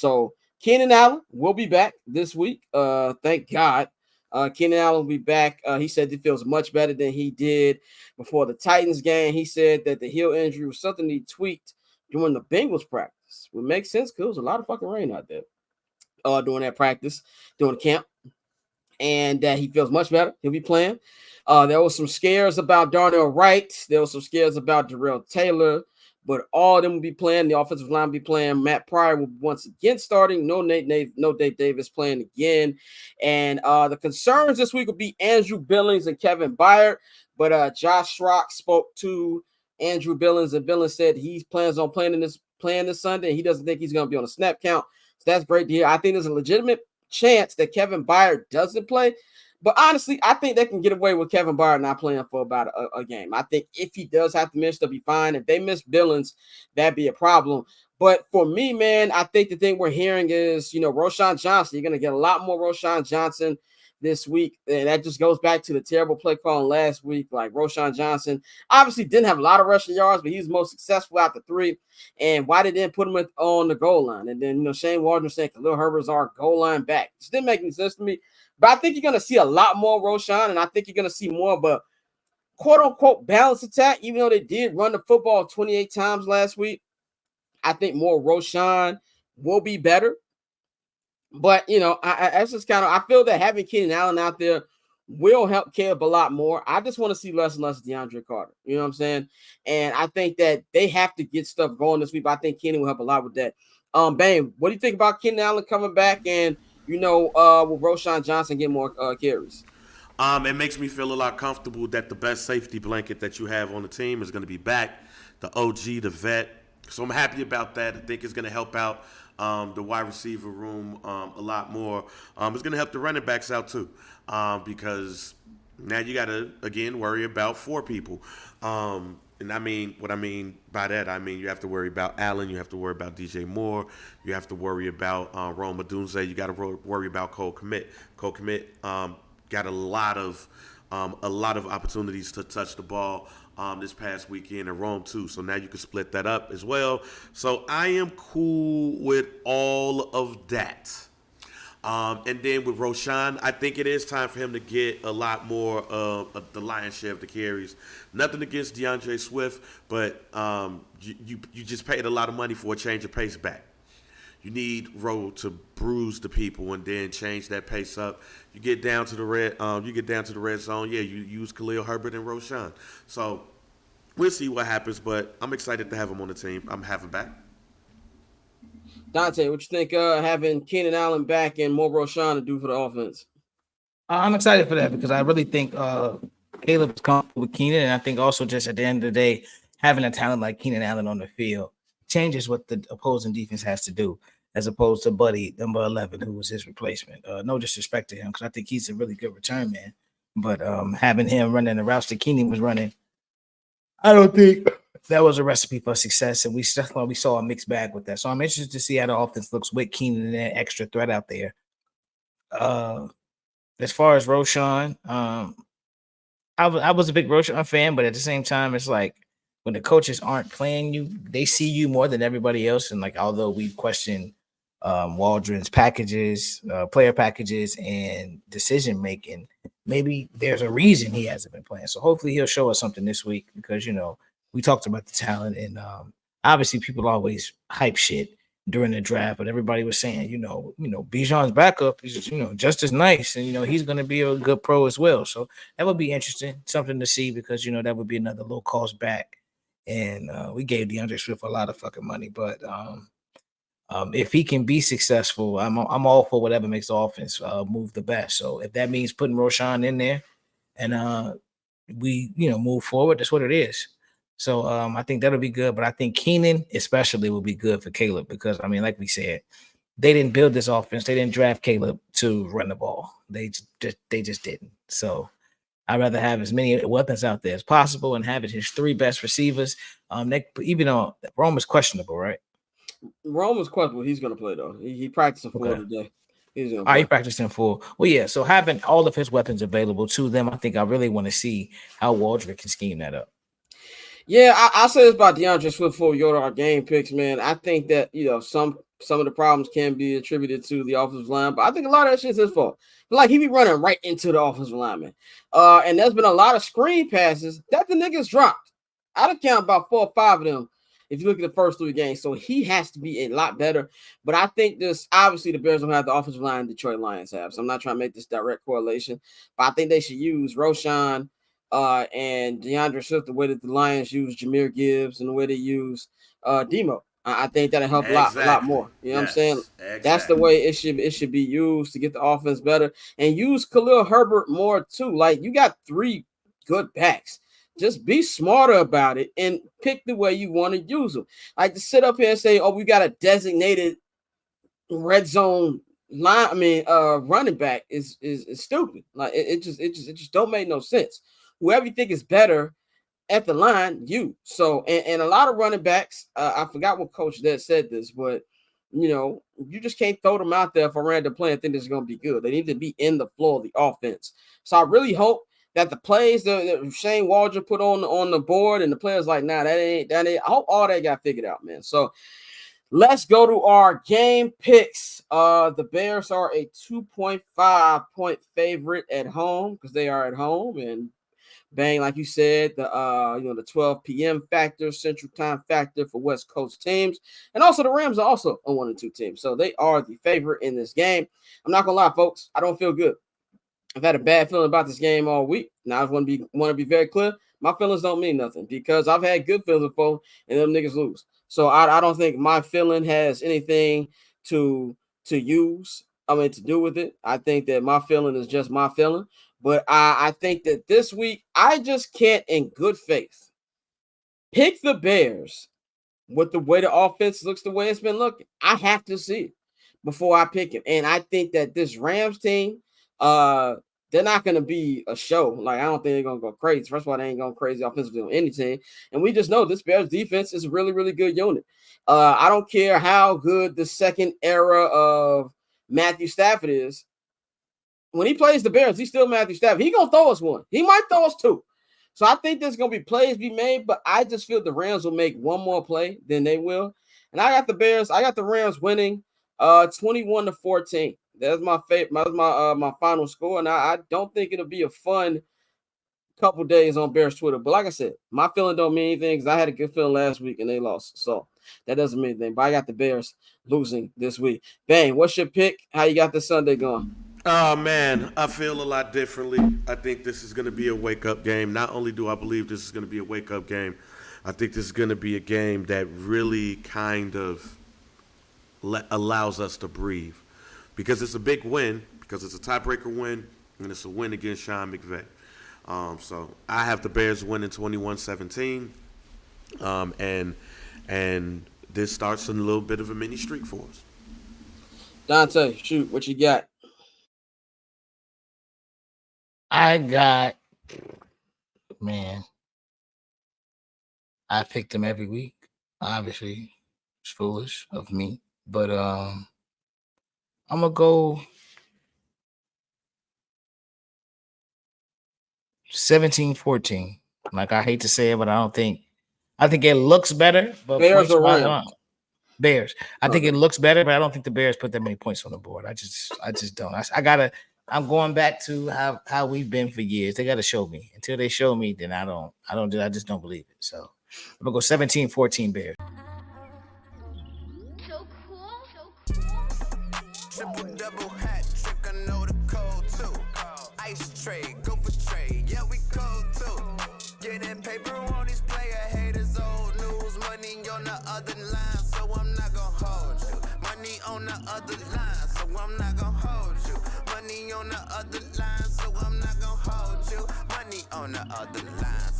So Keenan Allen will be back this week. Thank God. Keenan Allen will be back. He said he feels much better than he did before the Titans game. He said that the heel injury was something he tweaked during the Bengals practice. Would make sense because there was a lot of fucking rain out there during that practice, during camp. And that he feels much better. He'll be playing. There was some scares about Darnell Wright. There was some scares about Darrell Taylor. But all of them will be playing. The offensive line will be playing. Matt Pryor will once again starting. No Nate Davis playing again. And the concerns this week will be Andrew Billings and Kevin Byard. But Josh Schrock spoke to Andrew Billings, and Billings said he plans on playing this Sunday. He doesn't think he's going to be on a snap count. So that's great to hear. I think there's a legitimate chance that Kevin Byard doesn't play. But honestly, I think they can get away with Kevin Byard not playing for about a game. I think if he does have to miss, they'll be fine. If they miss Billings, that'd be a problem. But for me, man, I think the thing we're hearing is, Roschon Johnson. You're going to get a lot more Roschon Johnson this week. And that just goes back to the terrible play calling last week. Like Roschon Johnson obviously didn't have a lot of rushing yards, but he's most successful out the three. And why they didn't put him on the goal line? And then, Shane Waldron saying Khalil Herbert's our goal line back. It didn't make any sense to me. But I think you're going to see a lot more Roschon, and I think you're going to see more of a quote-unquote balanced attack, even though they did run the football 28 times last week. I think more Roschon will be better. But, I feel that having Keenan Allen out there will help Caleb a lot more. I just want to see less and less DeAndre Carter. You know what I'm saying? And I think that they have to get stuff going this week, but I think Keenan will help a lot with that. Bane, what do you think about Keenan Allen coming back and will Roschon Johnson get more carries? It makes me feel a lot comfortable that the best safety blanket that you have on the team is going to be back, the OG, the vet. So I'm happy about that. I think it's going to help out the wide receiver room a lot more. It's going to help the running backs out too, because now you got to, again, worry about four people. And what I mean by that, you have to worry about Allen, you have to worry about DJ Moore, you have to worry about Rome Odunze, you got to worry about Cole Kmet. Cole Kmet got a lot of opportunities to touch the ball this past weekend, and Rome too. So now you can split that up as well. So I am cool with all of that. And then with Roschon, I think it is time for him to get a lot more of the lion's share of the carries. Nothing against DeAndre Swift, but you just paid a lot of money for a change of pace back. You need Ro to bruise the people and then change that pace up. You get down to the red zone. Yeah, you use Khalil Herbert and Roschon. So we'll see what happens, but I'm excited to have him on the team. I'm having back. Dante, what you think having Keenan Allen back and more Roschon to do for the offense? I'm excited for that because I really think Caleb is comfortable with Keenan, and I think also just at the end of the day, having a talent like Keenan Allen on the field changes what the opposing defense has to do, as opposed to Buddy, number 11, who was his replacement. No disrespect to him, because I think he's a really good return man. But having him running the routes that Keenan was running, I don't think that was a recipe for success, and we saw a mixed bag with that. So I'm interested to see how the offense looks with Keenan and that extra threat out there. As far as Roschon, I was a big Roschon fan, but at the same time, it's like when the coaches aren't playing you, they see you more than everybody else. And like, although we question Waldron's packages, player packages, and decision making, maybe there's a reason he hasn't been playing. So hopefully he'll show us something this week because we talked about the talent, and obviously people always hype shit during the draft, but everybody was saying, Bijan's backup is just as nice, and he's going to be a good pro as well. So that would be interesting, something to see, because that would be another low cost back, and we gave DeAndre Swift a lot of fucking money, but if he can be successful, I'm all for whatever makes the offense move the best. So if that means putting Roschon in there, and we move forward, that's what it is. So I think that'll be good, but I think Keenan especially will be good for Caleb because, like we said, they didn't build this offense. They didn't draft Caleb to run the ball. They just didn't. So I'd rather have as many weapons out there as possible and have his three best receivers. Even though Rome is questionable, right? Rome is questionable. He's going to play, though. He practiced in full today. He practiced in full. Well, yeah, so having all of his weapons available to them, I think I really want to see how Waldron can scheme that up. Yeah, I'll say this about DeAndre Swift before we go to our game picks, man. I think that, some some of the problems can be attributed to the offensive line, but I think a lot of that shit's his fault. Like he be running right into the offensive lineman. And there's been a lot of screen passes that the niggas dropped. I'd count about 4 or 5 of them if you look at the first 3 games. So he has to be a lot better. But I think this, obviously, the Bears don't have the offensive line Detroit Lions have. So I'm not trying to make this direct correlation. But I think they should use Roshan and DeAndre Swift the way that the Lions use Jahmyr Gibbs and the way they use Demo. I think that'll help a lot more. You know what I'm saying? Exactly. That's the way it should be used to get the offense better. And use Khalil Herbert more too. Like you got 3 good backs. Just be smarter about it and pick the way you want to use them. Like to sit up here and say, "Oh, we got a designated red zone running back" is stupid. Like it just don't make no sense. Whoever you think is better at the line, you. So and a lot of running backs, I forgot what coach that said this, but you just can't throw them out there for a random play and think this is going to be good. They need to be in the flow of the offense. So I really hope that the plays that Shane Waldron put on the board and the players like, nah, that ain't. I hope all that got figured out, man. So let's go to our game picks. The Bears are a 2.5 point favorite at home because they are at home, and bang, like you said, the 12 p.m. factor, Central Time factor for West Coast teams, and also the Rams are also a 1-2 team, so they are the favorite in this game. I'm not gonna lie, folks, I don't feel good. I've had a bad feeling about this game all week. Now I want to be very clear. My feelings don't mean nothing because I've had good feelings before and them niggas lose. So I don't think my feeling has anything to do with it. I think that my feeling is just my feeling. But I think that this week I just can't, in good faith, pick the Bears with the way the offense looks, the way it's been looking. I have to see it before I pick him. And I think that this Rams team, they're not going to be a show. Like, I don't think they're going to go crazy. First of all, they ain't going crazy offensively on any team. And we just know this Bears defense is a really, really good unit. I don't care how good the second era of Matthew Stafford is. When he plays the Bears, he's still Matthew Stafford. He's going to throw us one. He might throw us 2. So I think there's going to be plays be made, but I just feel the Rams will make one more play than they will. And I got the Bears. I got the Rams winning 21-14. That's my favorite. My final score, and I don't think it'll be a fun couple days on Bears Twitter. But like I said, my feeling don't mean anything because I had a good feeling last week and they lost, so that doesn't mean anything. But I got the Bears losing this week. Bang, what's your pick? How you got this Sunday going? Oh, man, I feel a lot differently. I think this is going to be a wake-up game. Not only do I believe this is going to be a wake-up game, I think this is going to be a game that really kind of allows us to breathe. Because it's a big win, because it's a tiebreaker win, and it's a win against Sean McVay. So I have the Bears winning 21-17, and this starts a little bit of a mini streak for us. Dante, shoot, what you got? I picked them every week. Obviously, it's foolish of me, but I'm gonna go 17-14. Like, I hate to say it, but I think it looks better. But Bears or Rams? Bears. I think it looks better, but I don't think the Bears put that many points on the board. I just don't. I'm going back to how we've been for years. They got to show me. Until they show me, then I just don't believe it. So I'm gonna go 17-14 Bears. So cool. Triple double hat trick, I know the code too. Ice trade, go for trade, yeah we cold too. Getting paper on these player haters, old news. Money on the other line, so I'm not gonna hold you. Money on the other line, so I'm not gonna hold you. Money on the other line, so I'm not gonna hold you. Money on the other line.